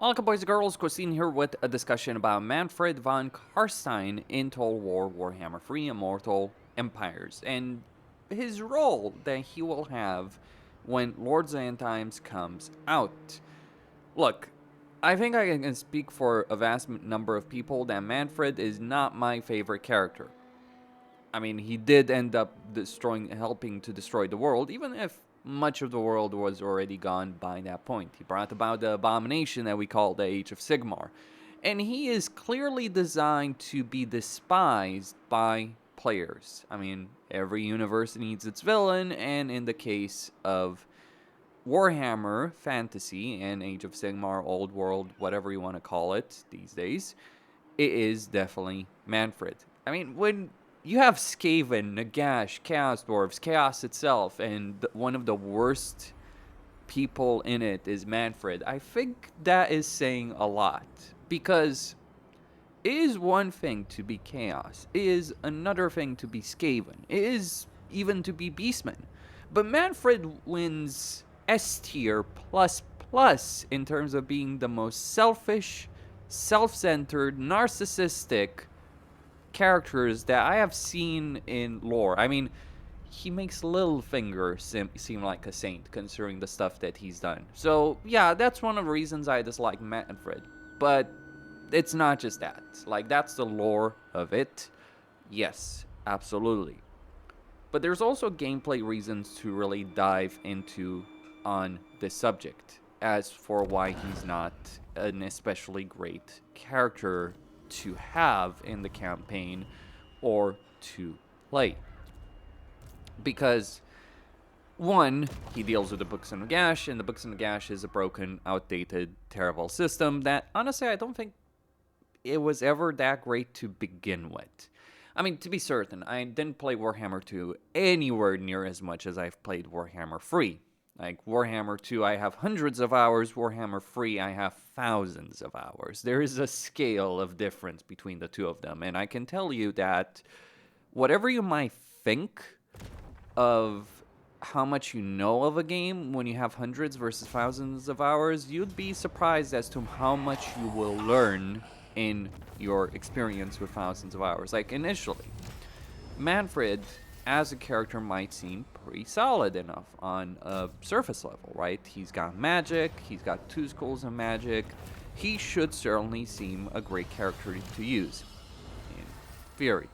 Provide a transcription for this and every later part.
Welcome, boys and girls. Costin here with a discussion about Manfred von Carstein in Total War Warhammer 3 Immortal Empires and his role that he will have when Lords of End Times comes out. Look, I think I can speak for a vast number of people that Manfred is not my favorite character. I mean, he did end up helping to destroy the world, even if much of the world was already gone by that point. He brought about the abomination that we call the Age of Sigmar. And he is clearly designed to be despised by players. I mean, every universe needs its villain, and in the case of Warhammer Fantasy and Age of Sigmar, Old World, whatever you want to call it these days, it is definitely Manfred. I mean, when you have Skaven, Nagash, Chaos Dwarves, Chaos itself, and one of the worst people in it is Manfred, I think that is saying a lot. Because it is one thing to be Chaos, it is another thing to be Skaven, it is even to be Beastman. But Manfred wins S tier plus plus in terms of being the most selfish, self-centered, narcissistic characters that I have seen in lore. I mean, he makes Littlefinger seem like a saint, considering the stuff that he's done. So, yeah, that's one of the reasons I dislike Manfred. But it's not just that. Like, that's the lore of it. Yes, absolutely. But there's also gameplay reasons to really dive into on this subject. As for why he's not an especially great character to have in the campaign or to play. Because, one, he deals with the Books of Nagash, and the Books of Nagash is a broken, outdated, terrible system that, honestly, I don't think it was ever that great to begin with. I mean, to be certain, I didn't play Warhammer 2 anywhere near as much as I've played Warhammer 3. Like, Warhammer 2, I have hundreds of hours. Warhammer 3, I have thousands of hours. There is a scale of difference between the two of them. And I can tell you that whatever you might think of how much you know of a game when you have hundreds versus thousands of hours, you'd be surprised as to how much you will learn in your experience with thousands of hours. Like, initially, Manfred as a character might seem pretty solid enough on a surface level, right? He's got magic, he's got 2 schools of magic. He should certainly seem a great character to use in theory,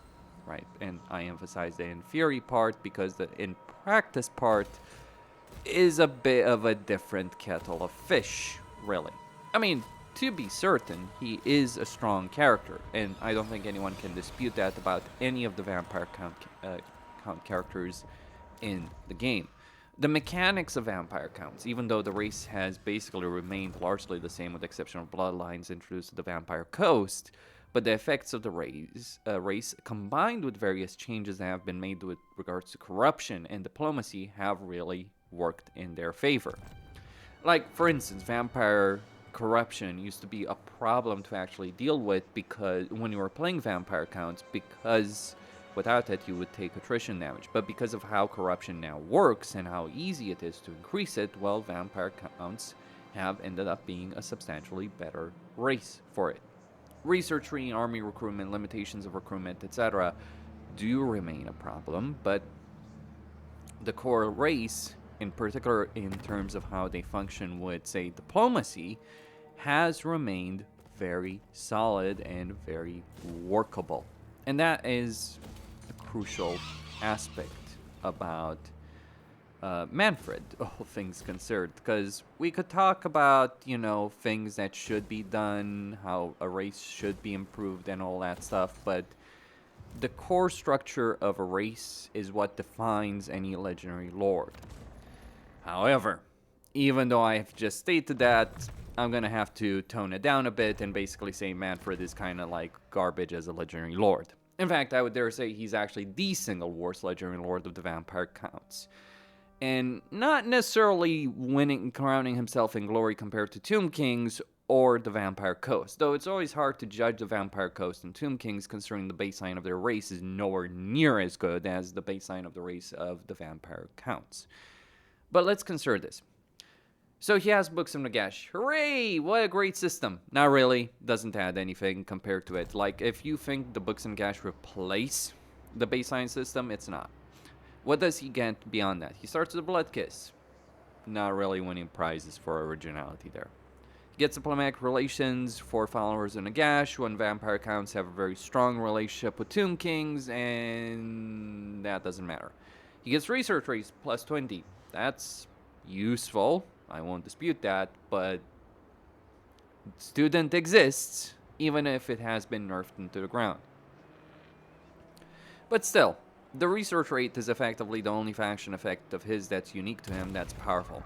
right? And I emphasize the in theory part because the in practice part is a bit of a different kettle of fish, really. I mean, to be certain, he is a strong character, and I don't think anyone can dispute that about any of the vampire count characters in the game. The mechanics of vampire counts, even though the race has basically remained largely the same with the exception of bloodlines introduced to the Vampire Coast, but the effects of the race combined with various changes that have been made with regards to corruption and diplomacy have really worked in their favor. Like, for instance, vampire corruption used to be a problem to actually deal with because when you were playing vampire counts, because without it, you would take attrition damage. But because of how corruption now works and how easy it is to increase it, well, vampire counts have ended up being a substantially better race for it. Research tree, army recruitment, limitations of recruitment, etc. do remain a problem, but the core race, in particular in terms of how they function with, say, diplomacy, has remained very solid and very workable. And that is crucial aspect about Manfred, all things considered, because we could talk about, things that should be done, how a race should be improved and all that stuff, but the core structure of a race is what defines any legendary lord. However, even though I have just stated that, I'm going to have to tone it down a bit and basically say Manfred is kind of like garbage as a legendary lord. In fact, I would dare say he's actually the single worst legendary lord of the vampire counts. And not necessarily crowning himself in glory compared to Tomb Kings or the Vampire Coast, though it's always hard to judge the Vampire Coast and Tomb Kings considering the baseline of their race is nowhere near as good as the baseline of the race of the Vampire Counts. But let's consider this. So he has Books of Nagash. Hooray! What a great system. Not really. Doesn't add anything compared to it. Like, if you think the Books of Nagash replace the baseline system, it's not. What does he get beyond that? He starts with a Blood Kiss. Not really winning prizes for originality there. He gets diplomatic relations for followers of Nagash when vampire counts have a very strong relationship with Tomb Kings, and that doesn't matter. He gets research rates plus 20. That's useful. I won't dispute that, but student exists even if it has been nerfed into the ground. But still, the research rate is effectively the only faction effect of his that's unique to him, that's powerful.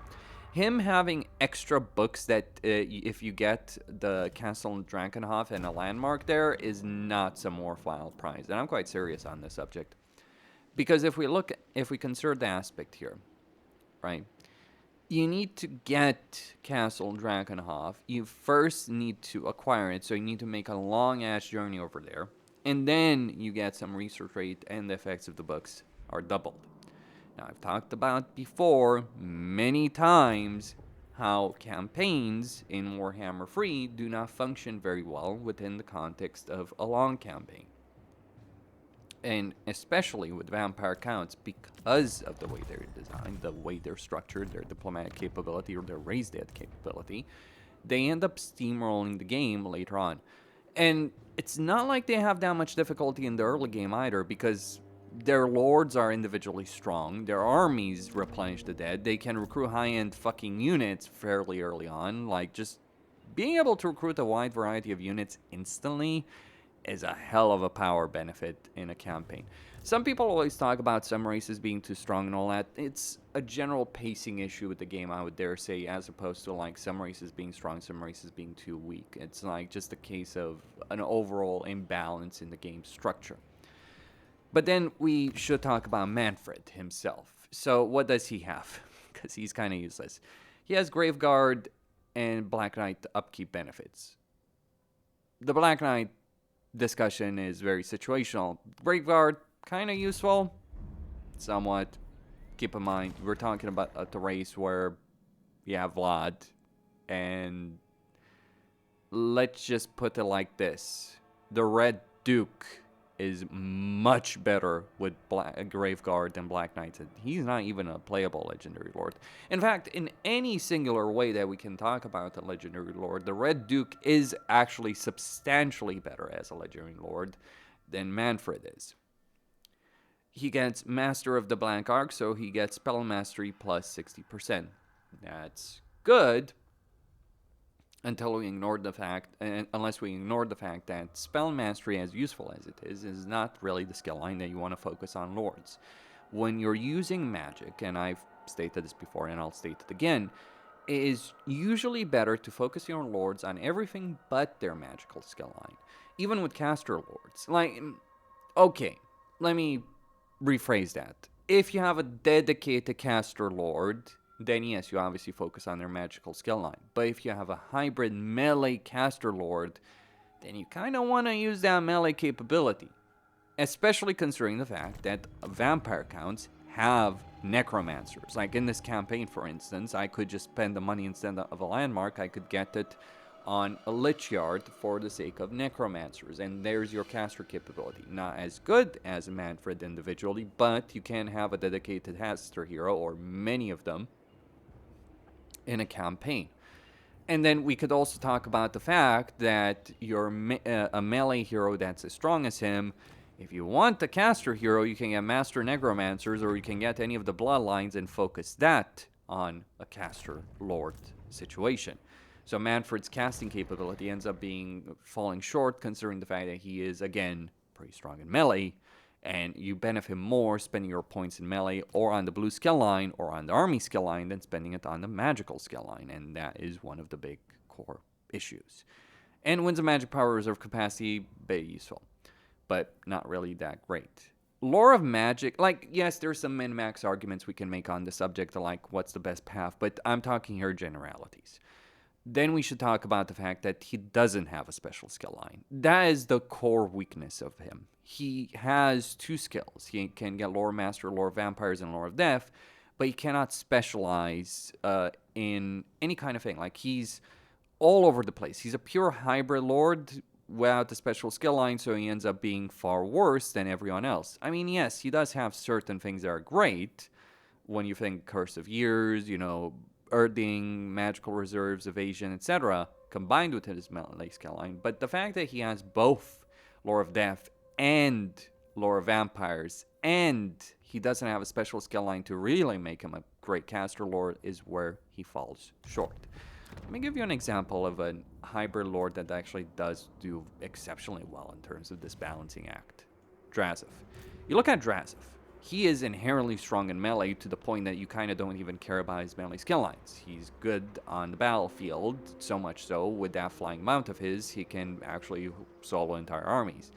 Him having extra books that if you get the Castle Drakenhof and a landmark there is not some worthwhile prize. And I'm quite serious on this subject. Because if we consider the aspect here, right? You need to get Castle Drakenhof. You first need to acquire it, so you need to make a long-ass journey over there. And then you get some research rate, and the effects of the books are doubled. Now, I've talked about before, many times, how campaigns in Warhammer 3 do not function very well within the context of a long campaign. And especially with vampire counts, because of the way they're designed, the way they're structured, their diplomatic capability or their raise dead capability, they end up steamrolling the game later on. And it's not like they have that much difficulty in the early game either, because their lords are individually strong, their armies replenish the dead, they can recruit high-end fucking units fairly early on. Like, just being able to recruit a wide variety of units instantly is a hell of a power benefit in a campaign. Some people always talk about some races being too strong and all that. It's a general pacing issue with the game, I would dare say, as opposed to like some races being strong, some races being too weak. It's like just a case of an overall imbalance in the game structure. But then we should talk about Manfred himself. So what does he have? Because he's kind of useless. He has Graveguard and Black Knight upkeep benefits. The Black Knight discussion is very situational. Graveguard, kind of useful, somewhat. Keep in mind, we're talking about the race where you have Vlad, and let's just put it like this. The Red Duke is much better with Graveguard than Black Knight. He's not even a playable Legendary Lord. In fact, in any singular way that we can talk about a Legendary Lord, the Red Duke is actually substantially better as a Legendary Lord than Manfred is. He gets Master of the Blank Arc, so he gets Spell Mastery plus 60%. That's good, until we ignore the fact, unless we ignore the fact that Spell Mastery, as useful as it is not really the skill line that you want to focus on Lords. When you're using magic, and I've stated this before and I'll state it again, it is usually better to focus your Lords on everything but their magical skill line. Even with caster Lords. Like, okay, let me rephrase that. If you have a dedicated caster Lord, then yes, you obviously focus on their magical skill line. But if you have a hybrid melee caster Lord, then you kind of want to use that melee capability. Especially considering the fact that vampire counts have necromancers. Like in this campaign, for instance, I could just spend the money instead of a landmark. I could get it on a Lich Yard for the sake of necromancers. And there's your caster capability. Not as good as Manfred individually, but you can have a dedicated caster hero, or many of them, in a campaign. And then we could also talk about the fact that you're a melee hero that's as strong as him. If you want a caster hero, you can get Master Necromancers, or you can get any of the bloodlines and focus that on a caster Lord situation. So Manfred's casting capability ends up falling short, considering the fact that he is, again, pretty strong in melee, and you benefit more spending your points in melee or on the blue skill line or on the army skill line than spending it on the magical skill line, and that is one of the big core issues. And wins a magic power reserve capacity, very useful, but not really that great. Lore of Magic, like, yes, there's some min-max arguments we can make on the subject, like what's the best path, but I'm talking here generalities. Then we should talk about the fact that he doesn't have a special skill line. That is the core weakness of him. He has two skills. He can get Lore Master, Lore of Vampires, and Lore of Death, but he cannot specialize in any kind of thing. Like, he's all over the place. He's a pure hybrid lord without the special skill line, so he ends up being far worse than everyone else. I mean, yes, he does have certain things that are great. When you think Curse of Years, you know, earthing, magical reserves, evasion, etc., combined with his melee skill line. But the fact that he has both Lore of Death and Lore of Vampires, and he doesn't have a special skill line to really make him a great caster lord, is where he falls short. Let me give you an example of a hybrid lord that actually does do exceptionally well in terms of this balancing act. Drazif. You look at Drazif. He is inherently strong in melee to the point that you kind of don't even care about his melee skill lines. He's good on the battlefield, so much so, with that flying mount of his, he can actually solo entire armies.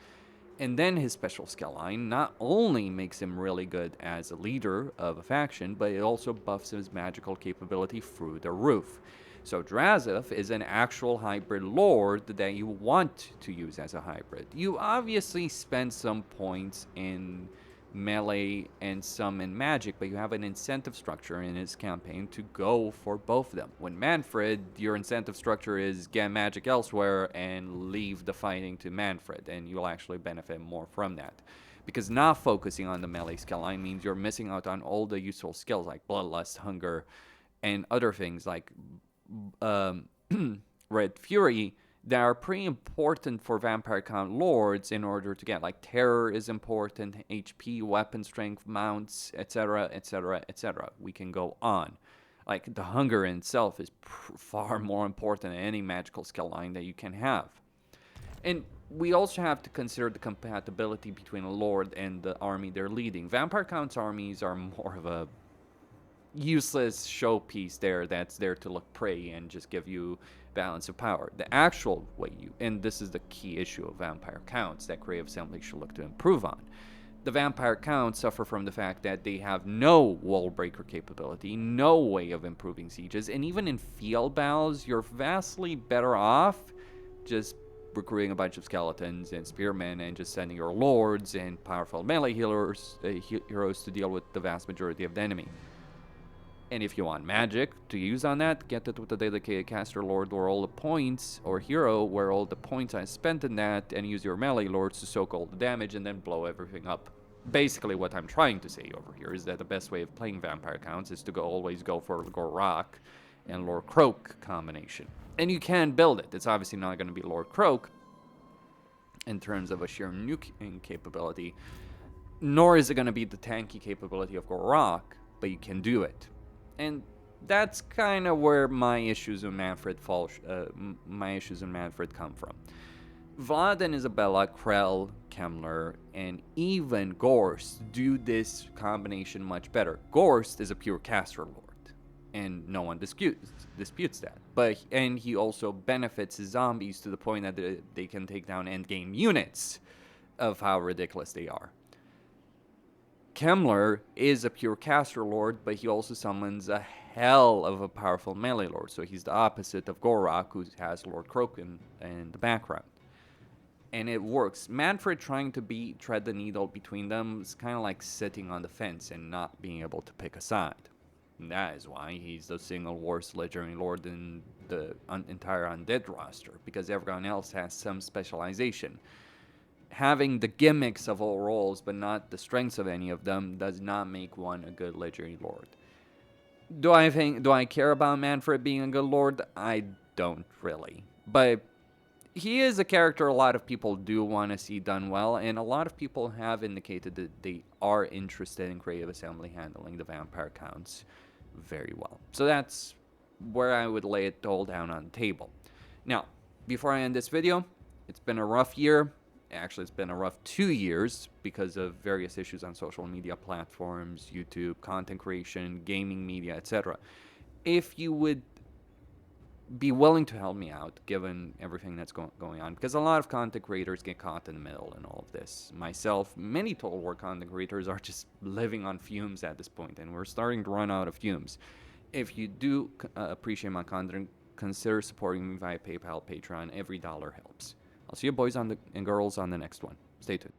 And then his special skill line not only makes him really good as a leader of a faction, but it also buffs his magical capability through the roof. So Drazif is an actual hybrid lord that you want to use as a hybrid. You obviously spend some points in melee and some in magic, but you have an incentive structure in his campaign to go for both of them. When Mannfred, your incentive structure is get magic elsewhere and leave the fighting to Mannfred, and you'll actually benefit more from that. Because not focusing on the melee skill line means you're missing out on all the useful skills like Bloodlust, Hunger, and other things like Red Fury that are pretty important for Vampire Count Lords in order to get. Like, Terror is important, HP, Weapon Strength, Mounts, etc., etc., etc. We can go on. Like, the Hunger in itself is far more important than any magical skill line that you can have. And we also have to consider the compatibility between a Lord and the army they're leading. Vampire Count's armies are more of a useless showpiece that's there to look pretty and just give you balance of power. The actual way and this is the key issue of Vampire Counts that Creative Assembly should look to improve on. The Vampire Counts suffer from the fact that they have no wall breaker capability, no way of improving sieges, and even in field battles, you're vastly better off just recruiting a bunch of skeletons and spearmen and just sending your lords and powerful melee heroes to deal with the vast majority of the enemy. And if you want magic to use on that, get it with a dedicated caster lord where all the points, or hero where all the points I spent in that, and use your melee lords to soak all the damage and then blow everything up. Basically what I'm trying to say over here is that the best way of playing Vampire Counts is to always go for Gorak and Lord Croak combination. And you can build it. It's obviously not going to be Lord Croak in terms of a sheer nuking capability, nor is it going to be the tanky capability of Gorak, but you can do it. And that's kind of where my issues with Mannfred come from. Vlad and Isabella, Krell, Kemmler, and even Gorst do this combination much better. Gorst is a pure caster lord, and no one disputes that. And he also benefits his zombies to the point that they can take down endgame units of how ridiculous they are. Kemmler is a pure caster lord, but he also summons a hell of a powerful melee lord. So he's the opposite of Gorak, who has Lord Croak in the background. And it works. Mannfred trying to tread the needle between them is kind of like sitting on the fence and not being able to pick a side. And that is why he's the single worst legendary lord in the entire undead roster, because everyone else has some specialization. Having the gimmicks of all roles but not the strengths of any of them does not make one a good legendary lord. Do I care about Mannfred being a good lord? I don't really. But he is a character a lot of people do want to see done well, and a lot of people have indicated that they are interested in Creative Assembly handling the Vampire Counts very well. So that's where I would lay it all down on the table. Now, before I end this video, it's been a rough year. Actually, it's been a rough 2 years because of various issues on social media platforms, YouTube, content creation, gaming media, etc. If you would be willing to help me out, given everything that's going on, because a lot of content creators get caught in the middle in all of this. Myself, many Total War content creators are just living on fumes at this point, and we're starting to run out of fumes. If you do appreciate my content, consider supporting me via PayPal, Patreon. Every dollar helps. I'll see you boys and girls on the next one. Stay tuned.